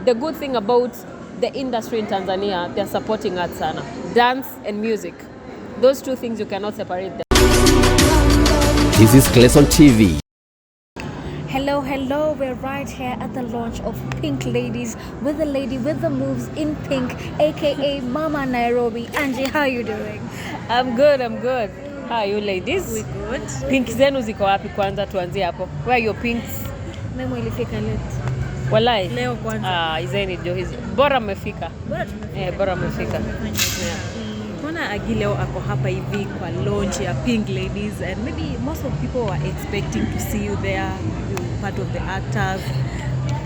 the good thing about the industry in Tanzania, they're supporting arts sana. Dance and music. Those two things, you cannot separate them. This is Clayson TV. Hello, we're right here at the launch of Pink Ladies with the lady with the moves in pink, aka Mama Nairobi. Angie, how are you doing? I'm good. How are you ladies? We good. Pink zenu ziko wapi kwanza, tuanzie hapo. Where are your pinks? Memo ilifika late. Walai. Leo kwanza. Izeni ndio hizi. Bora mmefika. Bora mmefika. Mbona Aggie leo ako hapa hivi kwa launch ya Pink Ladies, and maybe most of people were expecting to see you there, you part of the actors.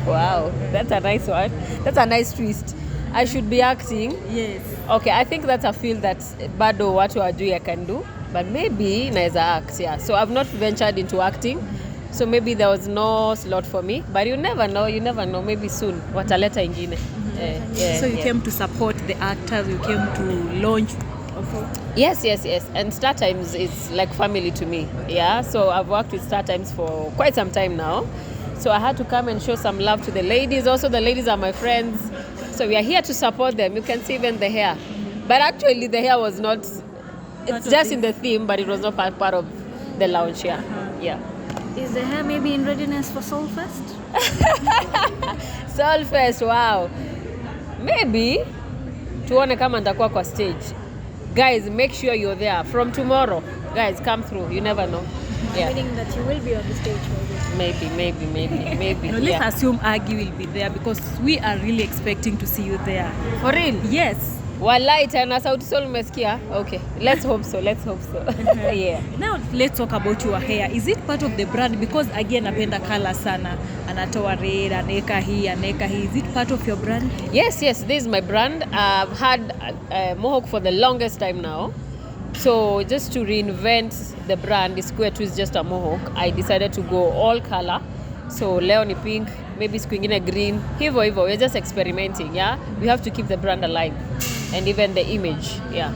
Wow, that's a nice one. That's a nice twist. I should be acting. Yes. Okay, I think that's a field that bado watu wajui I can do, but maybe naeza act, yeah. So I've not ventured into acting, so maybe there was no slot for me, but you never know, maybe soon wataleta ingine. So you came to support the actors, you came to launch also? Yes, and Star Times is like family to me, yeah. So I've worked with Star Times for quite some time now, so I had to come and show some love to the ladies. Also, the ladies are my friends, so we are here to support them. You can see even the hair, but actually the hair was not, it's just in the theme, but it was not part of the launch, yeah. Is the hair maybe in readiness for Soulfest? Soulfest, wow. Maybe tuone kama nitakuwa kwa stage. Guys, make sure you're there from tomorrow. Guys, come through. You never know. Yeah. Meaning that you will be on the stage maybe. Maybe. No, let's assume Aggie will be there because we are really expecting to see you there. For real? Yes. Walai tena sauti sol umesikia? Okay. Let's hope so. Yeah. Now let's talk about your hair. Is it part of the brand? Because Aggie anapenda color sana. Anatoa red, aneka hii. Is it part of your brand? Yes, this is my brand. I've had mohawk for the longest time now. So just to reinvent the brand, Square 2 is just a mohawk. I decided to go all color. So leo ni pink, maybe siku ingine green. Hivyo, we're just experimenting, yeah? We have to keep the brand alive and even the image, yeah.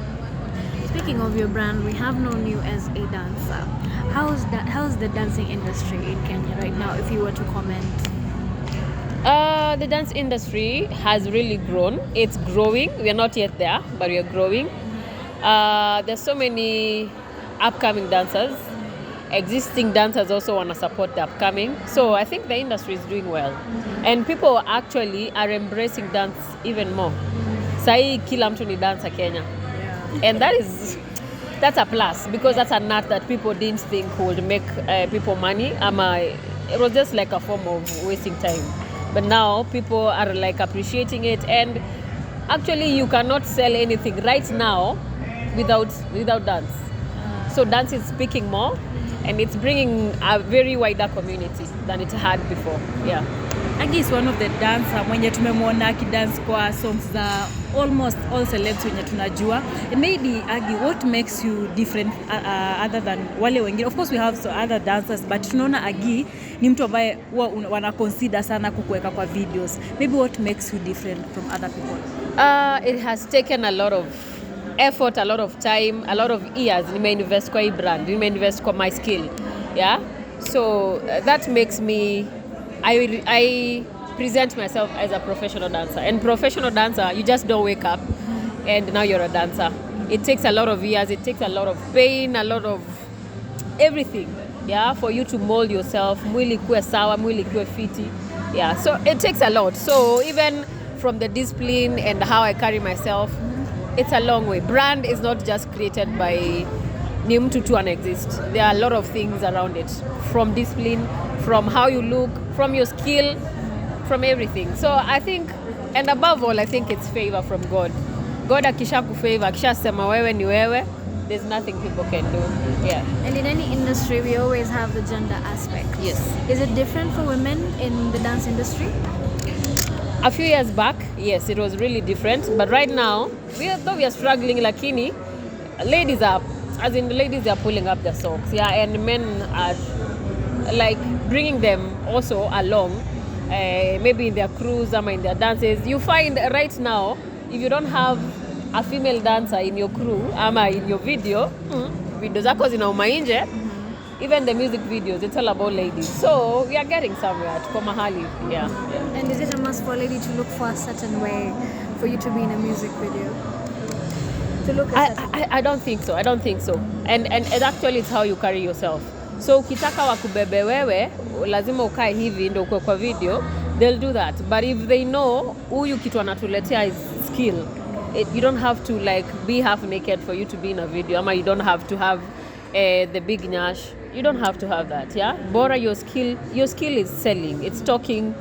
Speaking of your brand, we have known you as a dancer. How's the dancing industry in Kenya right now, if you were to comment? The dance industry has really grown. It's growing. We are not yet there, but we are growing. There's so many upcoming dancers. Existing dancers also want to support the upcoming. So I think the industry is doing well. And people actually are embracing dance even more. Sai kila mtu ni dancer Kenya. And that's a plus, because that's an art that people didn't think would make people money. It was just like a form of wasting time. But now people are like appreciating it, and actually you cannot sell anything right now without dance. So dance is speaking more, and it's bringing a very wider community than it had before. Yeah. Aggie is one of the dancer mwenye tumemwona akidance kwa songs za almost all celebs wenye tunajua. And maybe Aggie, what makes you different other than wale wengine? Of course we have other dancers, but tunaona Aggie ni mtu ambaye wana consider sana kukuweka kwa videos. Maybe what makes you different from other people? It has taken a lot of effort, a lot of time, a lot of years. Nimeinvest kwa hii brand, nimeinvest kwa my skill. Yeah? So that makes me, I present myself as a professional dancer. And professional dancer, you just don't wake up and now you're a dancer. It takes a lot of years, it takes a lot of pain, a lot of everything, yeah, for you to mold yourself. Mwili kuwe sawa, mwili kuwe fiti. Yeah, so it takes a lot. So even from the discipline and how I carry myself, it's a long way. Brand is not just created by ni mtu tu exist. There are a lot of things around it, from discipline, from how you look, from your skill, from everything. So I think, and above all, I think it's favor from God. God akisha kufavor, akisha sema wewe ni wewe, there's nothing people can do. Yeah. And in any industry, we always have the gender aspect. Yes. Is it different for women in the dance industry? A few years back, yes, it was really different. But right now, though we are struggling, lakini, ladies are pulling up their socks. Yeah, and men are like bringing them also along, maybe in their crews or in their dances. You find right now, if you don't have a female dancer in your crew ama in your video zako zinauma nje, even the music videos, it's all about ladies. So we are getting somewhere. Tuko mahali, yeah. And is it a must for a lady to look for a certain way for you to be in a music video? To look a certain way? I don't think so. I don't think so. And actually it's how you carry yourself. So ukitaka wakubebe wewe, lazima ukae hivi ndo ukwe kwa video, they'll do that. But if they know huyu kitu anatuletea is skill, you don't have to like be half naked for you to be in a video. Ama you don't have to have the big nyash. You don't have to have that, yeah? Bora your skill is selling. It's talking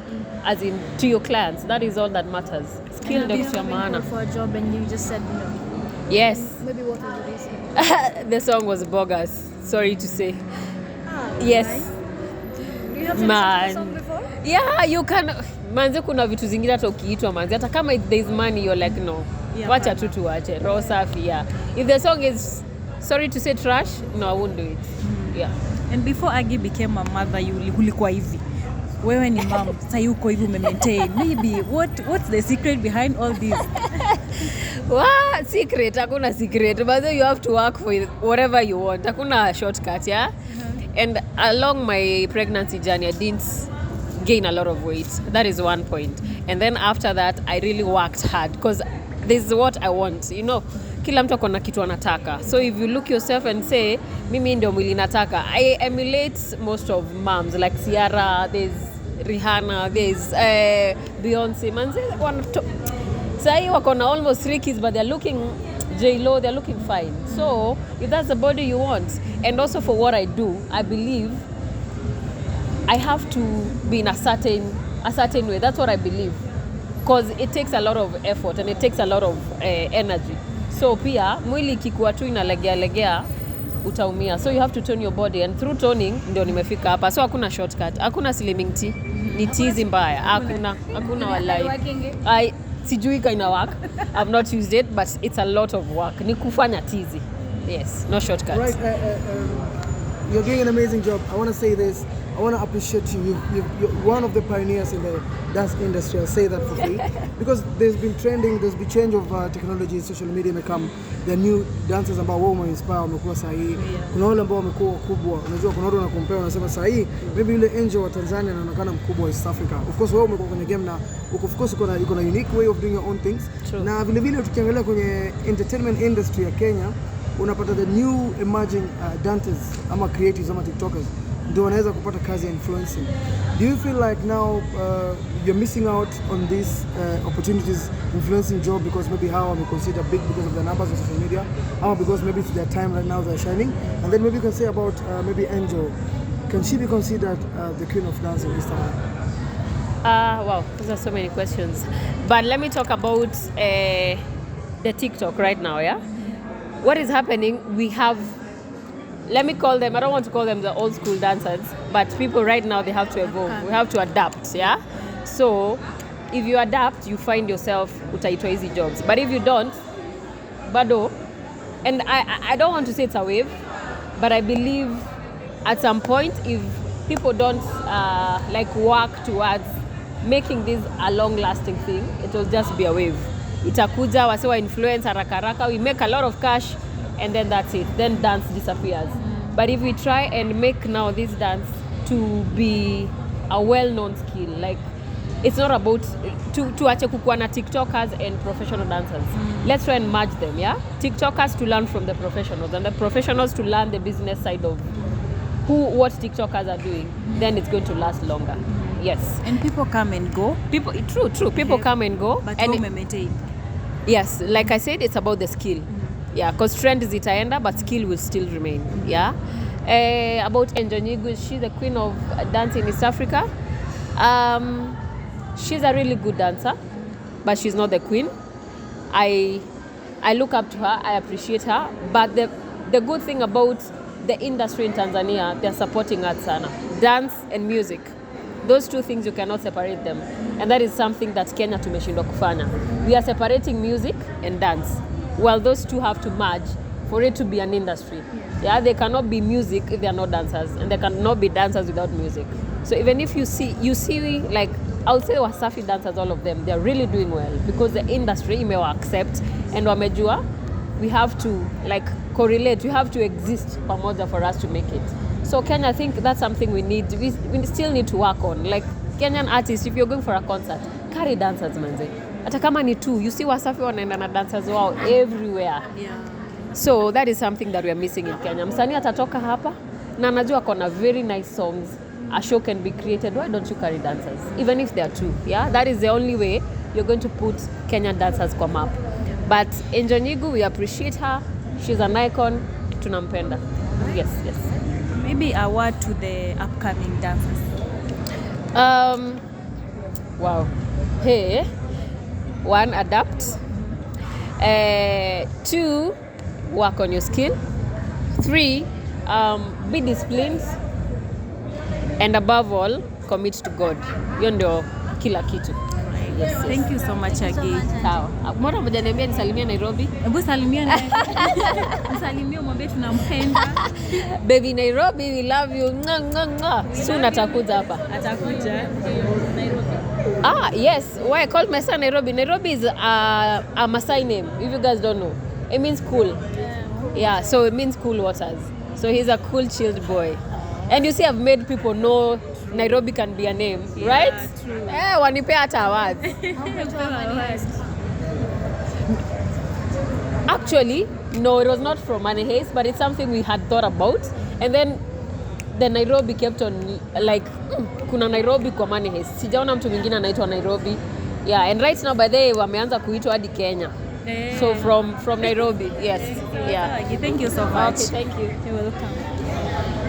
as in to your clients. That is all that matters. Skill ndio kitu ya maana. For a job and you just said no. Yes. Maybe what was the reason? The song was bogus. Sorry to say. Yes. Do you have to listen to the song before? Yeah, you can. Manze kuna vitu zingine hata ukiitwa manze. Hata kama there is money, you're like no. Yeah, Wacha tu tuache. Roho safi, yeah. If the song is, sorry to say, trash, no, I won't do it. Yeah. And before Aggie became a mother, ulikuwa hivi. Wewe ni mom, sasa yuko hivi maintain. Maybe what's the secret behind all this? What secret? Hakuna secret. But you have to work for whatever you want. Hakuna shortcut, yeah? And along my pregnancy journey, I didn't gain a lot of weight. That is one point. And then after that, I really worked hard because this is what I want. You know, kila mtu akona kitu anataka. So if you look yourself and say, mimi ndio mwili nataka, I emulate most of moms like Ciara, there's Rihanna, there's Beyonce. Manze, sahi wakona almost 3 kids, but they're looking J-Lo, they're looking fine. So if that's the body you want, and also for what I do, I believe I have to be in a certain way. That's what I believe, because it takes a lot of effort and it takes a lot of energy. So pia mwili ikikuwa tu inalegea utaumia. So you have to tone your body, and through toning ndio nimefika hapa. So hakuna shortcut, hakuna slimming tea, ni tizi mbaya, hakuna walai. Sijui kaina work. I've not used it, but it's a lot of work. Ni kufanya tizi. Yes, no shortcuts. Right, you're doing an amazing job. I want to say this. I want to appreciate you. You're one of the pioneers in the dance industry. I'll say that for free. Because there's been trending, there's been change of technology, social media become the new dancers ambao wao inspire wamekuwa sahihi. Kuna wale ambao wamekuwa wakubwa. Unajua kuna watu wanakompare wanasema sahihi, maybe yule Angel wa Tanzania anaonekana mkubwa wa East Africa. Of course wewe umekuwa kwenye game na of course uko na unique way of doing your own things. True. Na vile vile tukiangalia kwenye entertainment industry ya Kenya, unapata the new emerging dancers ama creatives ama TikTokers ndio wanaweza kupata kazi ya influencing. Do you feel like now you're missing out on these opportunities, influencing job, because maybe how we consider big because of the numbers on social media, or because maybe it's their time right now they're shining? And then maybe you can say about maybe Angel, can she be considered the queen of dance in East Africa? Wow, those are so many questions. But let me talk about the TikTok right now, yeah? What is happening, we have, let me call them, I don't want to call them the old school dancers, but people right now, they have to evolve. We have to adapt, yeah? So if you adapt, you find yourself utaitwa hizi jobs. But if you don't, bado, and I don't want to say it's a wave, but I believe at some point, if people don't like work towards making this a long-lasting thing, it will just be a wave. Itakuja, wasewa influence haraka, we make a lot of cash, and then that's it. Then dance disappears. But if we try and make now this dance to be a well-known skill, like it's not about tuache kukuwa na TikTokers and professional dancers. Let's try and merge them, yeah? TikTokers to learn from the professionals, and the professionals to learn the business side of what TikTokers are doing. Then it's going to last longer. Yes. And people come and go. True. People come and go. But and maintain. Yes, like I said, it's about the skill. Yeah, because trend is itaenda, but skill will still remain. Yeah. About Angel Nyigu, she's the queen of dance in East Africa. She's a really good dancer, but she's not the queen. I look up to her, I appreciate her, but the good thing about the industry in Tanzania, they're supporting arts sana. Dance and music. Those two things, you cannot separate them. And that is something that Kenya tumeshindwa kufanya. We are separating music and dance. Well, those two have to merge for it to be an industry. Yeah, they cannot be music if they are not dancers, and they cannot be dancers without music. So even if you see like, I'll say Wasafi dancers, all of them, they're really doing well because the industry imewa accept and wamejua we have to like correlate, we have to exist pamoja for us to make it. So Kenya, I think that's something we still need to work on. Like Kenyan artists, if you're going for a concert, carry dancers manze. Hata kama ni tu, you see Wasafi wanaenda na dancers wao everywhere. Yeah. So that is something that we are missing in Kenya. Msanii atatoka hapa na anajua kona very nice songs. A show can be created. Why don't you carry dancers? Even if they are two. Yeah, that is the only way you're going to put Kenyan dancers kwa map. But Angel Nyigu, we appreciate her. She's an icon. Tunampenda. Yes. Maybe a word to the upcoming dancers. Wow. Hey. 1, adapt. 2, work on your skill. 3, be disciplined. And above all, commit to God. Hiyo ndio kila kitu. Yes. Thank you so much, Aggie. Sawa. Mbona mjaniambia nisalimie Nairobi? Hebu salimia naye. Msalimie mwambie tunampenda. Baby Nairobi, we love you. Soon atakuja hapa. Atakuja Nairobi. Yes. Why I called my son Nairobi? Nairobi is a Maasai name, if you guys don't know. It means cool. Yeah, so it means cool waters. So he's a cool, chilled boy. And you see, I've made people know Nairobi can be a name, right? True. Wanipea hata awards. Actually, no, it was not from Money Heist, but it's something we had thought about. And then the Nairobi kept on, like, kuna Nairobi kwa Money Heist. Sijaona mtu mwingine anaitwa Nairobi. Yeah, and right now, by the way, wameanza kuitwa hadi Kenya. So from Nairobi, yes. Yeah. Thank you so much. Okay, thank you. You're welcome.